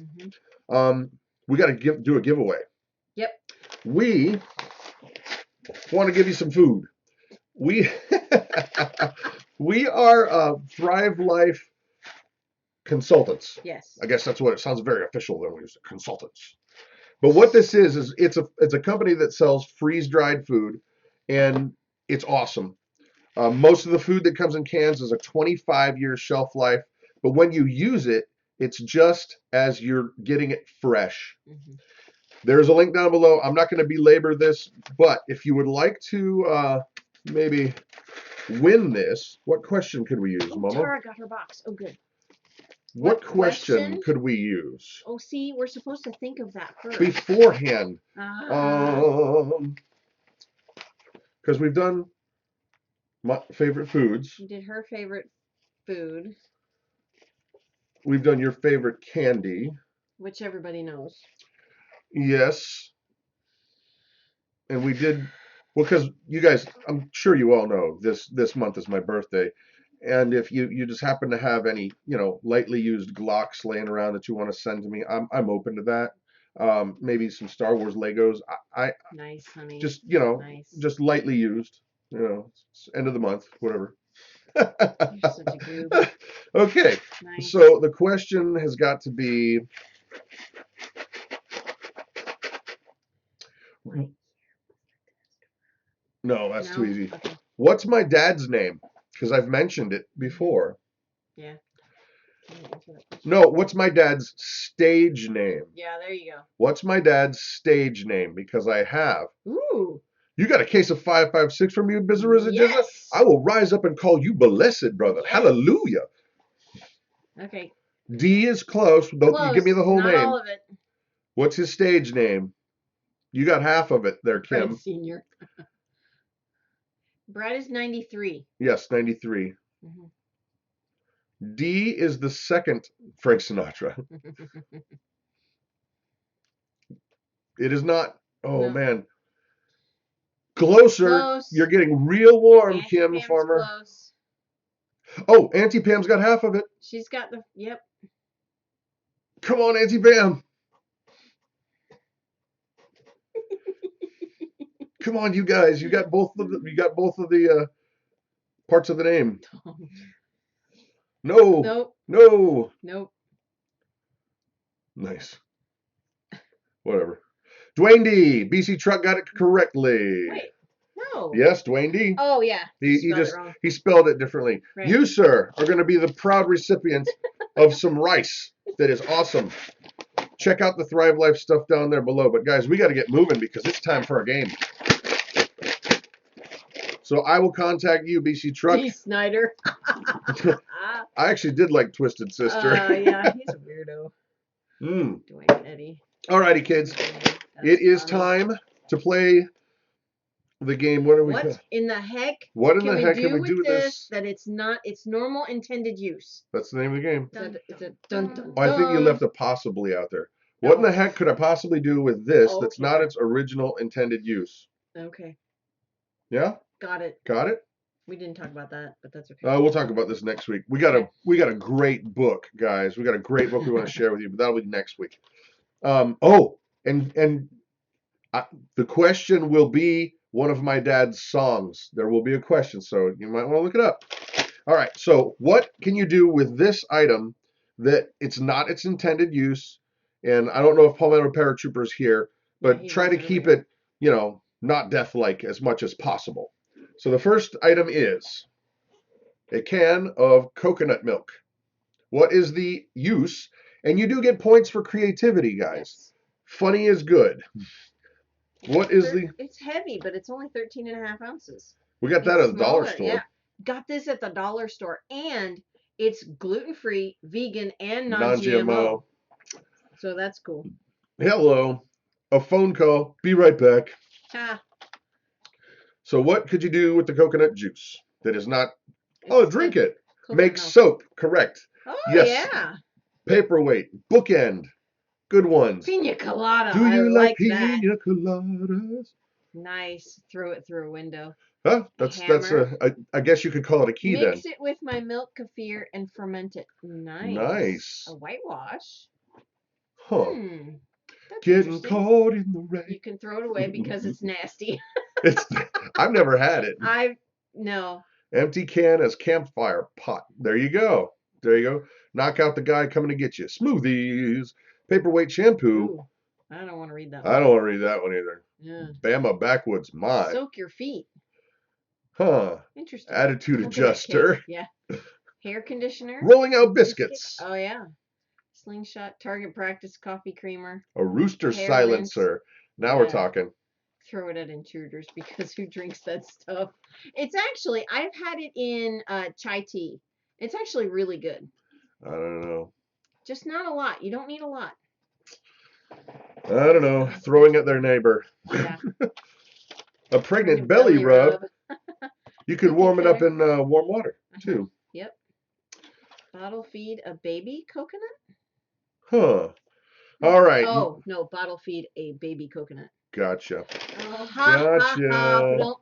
We got to do a giveaway. Yep. We want to give you some food. We we are Thrive Life consultants. Yes. I guess that's what it sounds very official when we use consultants. But what this is it's a company that sells freeze-dried food, and it's awesome. Most of the food that comes in cans is a 25-year shelf life, but when you use it, it's just as you're getting it fresh. There's a link down below. I'm not going to belabor this, but if you would like to maybe win this, what question could we use, Mama? Tara got her box. Oh, good. What question could we use? Oh, see, we're supposed to think of that first. Beforehand. Because we've done my favorite foods. We did her favorite food. We've done your favorite candy. Which everybody knows. Yes. And we did, well, because you guys, I'm sure you all know, this month is my birthday. And if you just happen to have any, lightly used Glocks laying around that you want to send to me, I'm open to that. Maybe some Star Wars Legos. Nice, honey. Just, nice. just lightly used. It's end of the month, whatever. You're such a goob. Okay. Nice. So the question has got to be, no, that's too easy. Okay. What's my dad's name? Because I've mentioned it before. Yeah. No, what's my dad's stage name? Yeah, there you go. What's my dad's stage name? Because I have. Ooh. You got a case of 556 from you, Bizarrizza? Yes. I will rise up and call you blessed, brother. Yes. Hallelujah. Okay. D is close. Don't you give me the whole Not name. all of it. What's his stage name? You got half of it there, Kim. Brad Senior. Brad is 93. Yes, 93. D is the second Frank Sinatra. It is not. Oh, no. Man. Closer. Close. You're getting real warm, Auntie Kim Pam's Farmer. Close. Oh, Auntie Pam's got half of it. She's got the, yep. Come on, Auntie Pam. Come on, you guys. You got both of the parts of the name. No. Nope. No. Nope. Nice. Whatever. Dwayne D. BC Truck got it correctly. Wait. No. Yes, Dwayne D. Oh, yeah. He spelled it differently. Right. You, sir, are going to be the proud recipient of some rice that is awesome. Check out the Thrive Life stuff down there below. But, guys, we got to get moving because it's time for our game. So I will contact you, BC Truck. D. Snyder. I actually did like Twisted Sister. Yeah, he's a weirdo. Dwayne Eddie. Alrighty, kids. It is time to play the game. What in the heck? What in the heck can we do with this? That it's not its normal intended use. That's the name of the game. Dun. I think you left a possibly out there. What in the heck could I possibly do with this that's not its original intended use? Okay. Yeah? Got it. Got it? We didn't talk about that, but that's okay. We'll talk about this next week. We got a great book, guys. We got a great book we want to share with you, but that'll be next week. The question will be one of my dad's songs. There will be a question, so you might want to look it up. All right, so what can you do with this item that it's not its intended use? And I don't know if Palmetto Paratrooper's here, but try to keep it, not death-like as much as possible. So the first item is a can of coconut milk. What is the use? And you do get points for creativity, guys. Yes. Funny is good. What is It's heavy, but it's only 13.5 ounces. We got that at the dollar store. Yeah. Got this at the dollar store. And it's gluten-free, vegan, and non-GMO. So that's cool. Hello. A phone call. Be right back. So what could you do with the coconut juice that is not... drink it. Make soap. Correct. Oh, yes. Yeah. Paperweight. Bookend. Good ones. Pina colada. Do you like that. pina coladas? Nice. Throw it through a window. Huh? That's I guess you could call it a key then. Mix it with my milk, kefir, and ferment it. Nice. Nice. A whitewash. Huh. That's Getting caught in the rain. You can throw it away because it's nasty. I've never had it. No. Empty can as campfire pot. There you go. There you go. Knock out the guy coming to get you. Smoothies. Paperweight shampoo. Ooh, I don't want to read that one. I don't want to read that one either. Yeah. Bama Backwoods Mine. Soak your feet. Huh. Interesting. Attitude adjuster. Yeah. Hair conditioner. Rolling out biscuits. Oh, yeah. Slingshot. Target practice coffee creamer. A rooster Hair silencer. Now we're talking. Throw it at intruders because who drinks that stuff? It's actually, I've had it in chai tea. It's actually really good. I don't know. Just not a lot. You don't need a lot. I don't know. Throwing at their neighbor. Yeah. A pregnant belly rub. You could warm it up in warm water too. Yep. Bottle feed a baby coconut? Huh. All right. Oh, no. Bottle feed a baby coconut. Gotcha. Gotcha.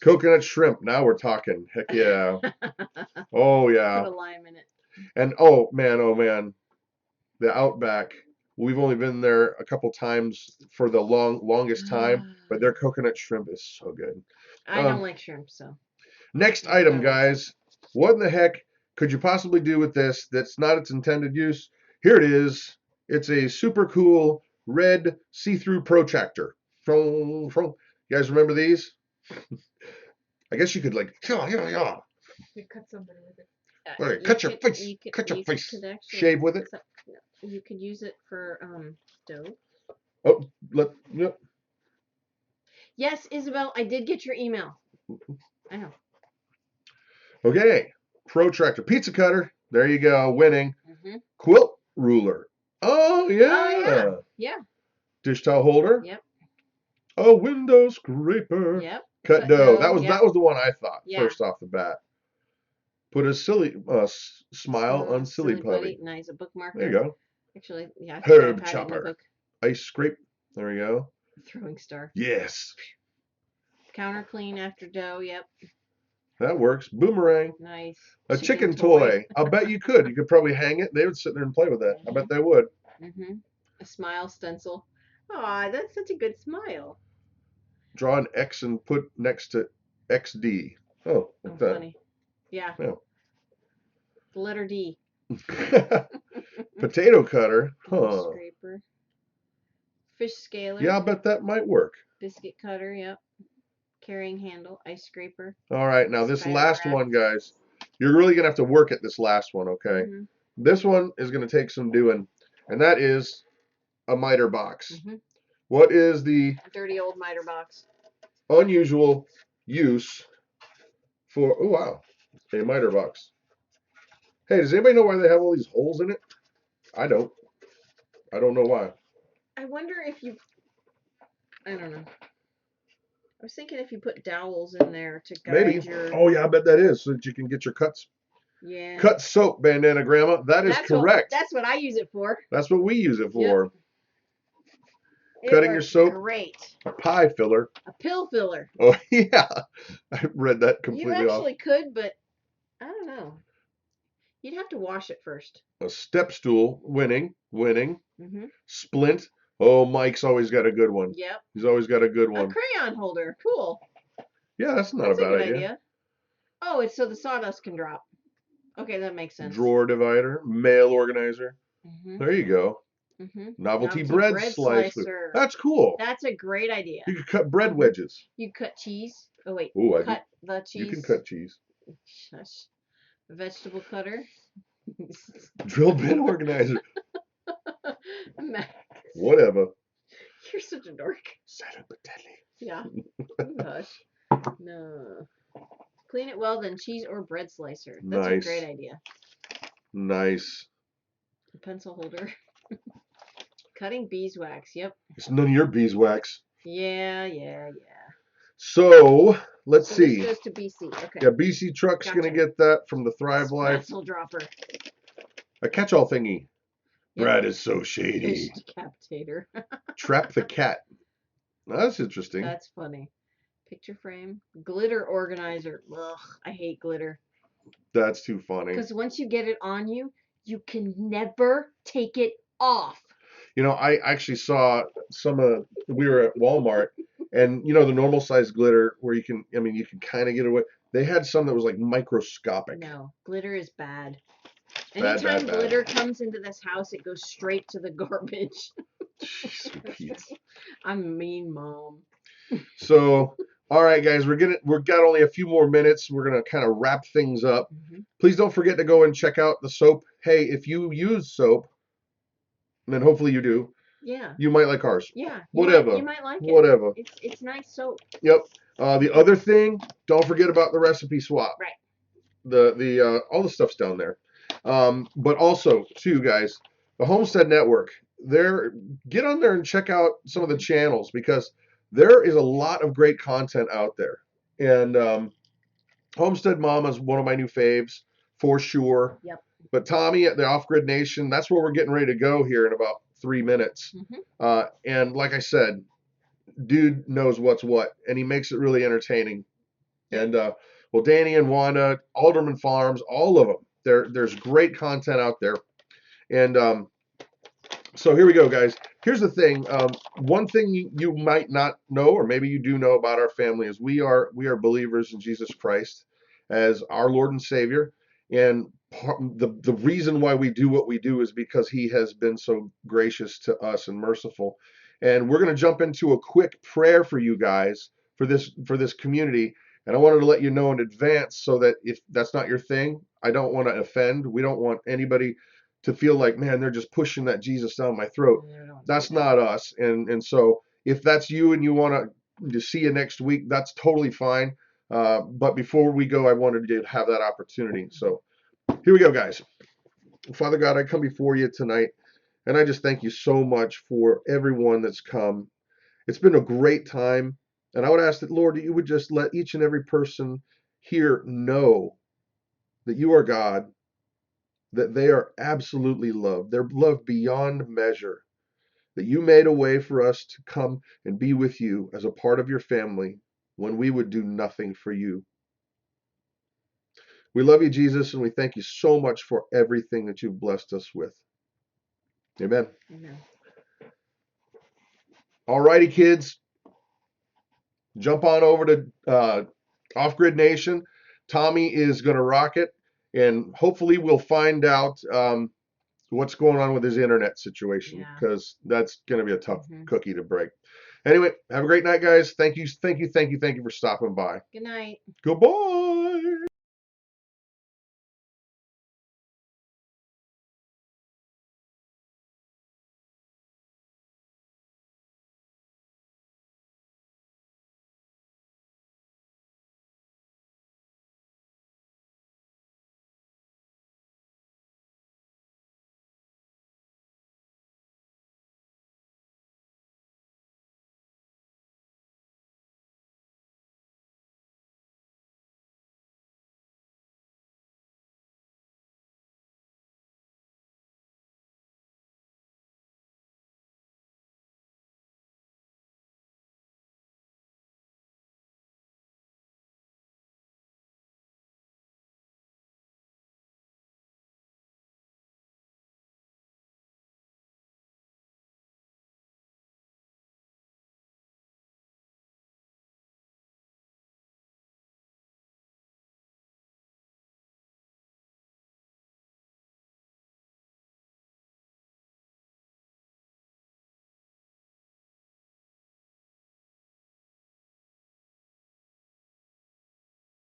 Coconut shrimp. Now we're talking. Heck yeah. Oh yeah. Put a lime in it. And oh man, the Outback. We've only been there a couple times for the longest time, but their coconut shrimp is so good. I don't like shrimp, so. Next item, guys. What in the heck could you possibly do with this that's not its intended use? Here it is. It's a super cool red see-through protractor. You guys remember these? I guess you could like, You could cut somebody with it. Right, cut your face. Cut your face. Shave with it. You could use it for dough. Oh, yep. Yes, Isabel, I did get your email. I know. Okay, protractor, pizza cutter. There you go, winning. Quilt ruler. Oh yeah. Yeah. Dish towel holder. Yep. A window scraper. Yep. Cut dough. That was the one I thought first off the bat. Put a silly smile on silly putty. Nice, a bookmarker. There you go. Actually, yeah. Herb chopper. Ice scrape. There we go. Throwing star. Yes. Counter clean after dough. Yep. That works. Boomerang. Nice. A chicken toy. I'll bet you could. You could probably hang it. They would sit there and play with that. I bet they would. A smile stencil. Aw, that's such a good smile. Draw an X and put next to XD. Oh, like that. Funny. Yeah. Yeah. The letter D. Potato cutter. Huh. Scraper. Fish scaler. Yeah, I bet that might work. Biscuit cutter. Yep. Carrying handle. Ice scraper. All right. Now this last one, guys. You're really going to have to work at this last one, okay? This one is going to take some doing. And that is a miter box. What is the dirty old miter box? Unusual use for, oh wow, a miter box. Hey, does anybody know why they have all these holes in it? I don't. I don't know why. I wonder if you, I don't know. I was thinking if you put dowels in there to guide your... Oh yeah, I bet that is, so that you can get your cuts. Yeah. Cut soap, bandana grandma. That's correct. That's what I use it for. That's what we use it for. Yep. Cutting your soap. Great. A pie filler. A pill filler. Oh yeah, I read that completely off. You actually could, but I don't know. You'd have to wash it first. A step stool. Winning. Splint. Oh, Mike's always got a good one. Yep. He's always got a good one. A crayon holder. Cool. Yeah, that's not a bad idea. Oh, it's so the sawdust can drop. Okay, that makes sense. Drawer divider. Mail organizer. There you go. Novelty bread slicer. That's cool. That's a great idea. You could cut bread wedges. You cut cheese. Oh wait. Ooh, cut the cheese. You can cut cheese. Shush. Vegetable cutter. Drill bit organizer. Whatever. You're such a dork. Silent but deadly. Yeah. Hush. No. Clean it well, then cheese or bread slicer. That's a great idea. Nice. A pencil holder. Cutting beeswax. Yep. It's none of your beeswax. Yeah. So let's see. This goes to BC. Okay. Yeah, BC Truck's gonna get that from the Thrive Life. Pencil dropper. A catch-all thingy. Brad is so shady. Fish decapitator. Trap the cat. That's interesting. That's funny. Picture frame. Glitter organizer. Ugh, I hate glitter. That's too funny. Because once you get it on you, you can never take it off. You know, I actually saw we were at Walmart, and you know the normal size glitter where you can kind of get away. They had some that was like microscopic. No, glitter is bad. Bad, Anytime bad. glitter comes into this house, it goes straight to the garbage. Jeez, I'm a mean mom. So, all right, guys, we've got only a few more minutes. We're gonna kind of wrap things up. Please don't forget to go and check out the soap. Hey, if you use soap, then hopefully you do. Yeah. You might like ours. Yeah. Whatever. You might like it. Whatever. It's nice soap. Yep. The other thing, don't forget about the recipe swap. Right. The all the stuff's down there. But also, too, guys, the Homestead Network. Get on there and check out some of the channels because there is a lot of great content out there. And Homestead Mama is one of my new faves for sure. Yep. But Tommy at the Off Grid Nation, that's where we're getting ready to go here in about 3 minutes. And like I said, dude knows what's what, and he makes it really entertaining. And well, Danny and Wanda, Alderman Farms, all of them. There's great content out there. And so here we go, guys. Here's the thing. One thing you might not know, or maybe you do know about our family, is we are believers in Jesus Christ as our Lord and Savior. And the reason why we do what we do is because He has been so gracious to us and merciful. And we're going to jump into a quick prayer for you guys for this community. And I wanted to let you know in advance so that if that's not your thing, I don't want to offend. We don't want anybody to feel like, man, they're just pushing that Jesus down my throat. That's not us. And so if that's you and you want to see you next week, that's totally fine. But before we go, I wanted to have that opportunity. So here we go, guys. Father God, I come before you tonight, and I just thank you so much for everyone that's come. It's been a great time. And I would ask that, Lord, that you would just let each and every person here know that you are God, that they are absolutely loved. They're loved beyond measure, that you made a way for us to come and be with you as a part of your family when we would do nothing for you. We love you, Jesus, and we thank you so much for everything that you've blessed us with. Amen. Amen. All righty, kids. Jump on over to Off Grid Nation. Tommy is going to rock it, and hopefully we'll find out what's going on with his internet situation, because that's going to be a tough cookie to break. Anyway, have a great night, guys. Thank you for stopping by. Good night. Goodbye.